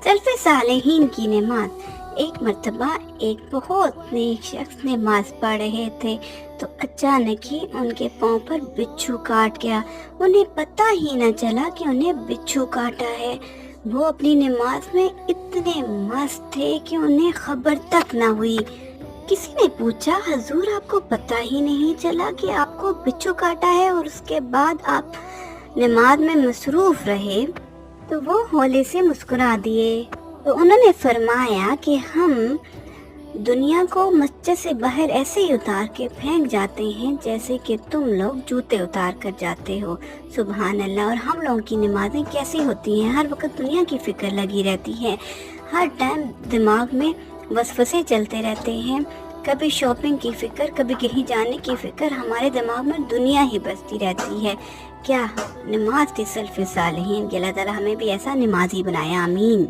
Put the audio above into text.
Selfie Saleheen की नमाज। एक मर्तबा एक बहुत नेक शख्स नमाज पढ़ रहे थे तो अचानक ही उनके पाँव पर बिच्छू काट गया। उन्हें पता ही न चला कि उन्हें बिच्छू काटा है। वो अपनी नमाज में इतने मस्त थे कि उन्हें खबर तक न हुई। किसी ने पूछा, हजूर आपको पता ही नहीं चला कि आपको बिच्छू काटा है और उसके बाद आप नमाज में मसरूफ रहे? तो वो हौले से मुस्कुरा दिए। तो उन्होंने फरमाया कि हम दुनिया को मस्जिद से बाहर ऐसे ही उतार के फेंक जाते हैं जैसे कि तुम लोग जूते उतार कर जाते हो। सुभान अल्लाह। और हम लोगों की नमाजें कैसी होती हैं, हर वक्त दुनिया की फिक्र लगी रहती है, हर टाइम दिमाग में वसवसे चलते रहते हैं, कभी शॉपिंग की फिक्र, कभी कहीं जाने की फिक्र, हमारे दिमाग में दुनिया ही बसती रहती है। क्या नमाज थी सल्फ़े सालेहीन की। अल्लाह ताला हमें भी ऐसा नमाजी बनाया, आमीन।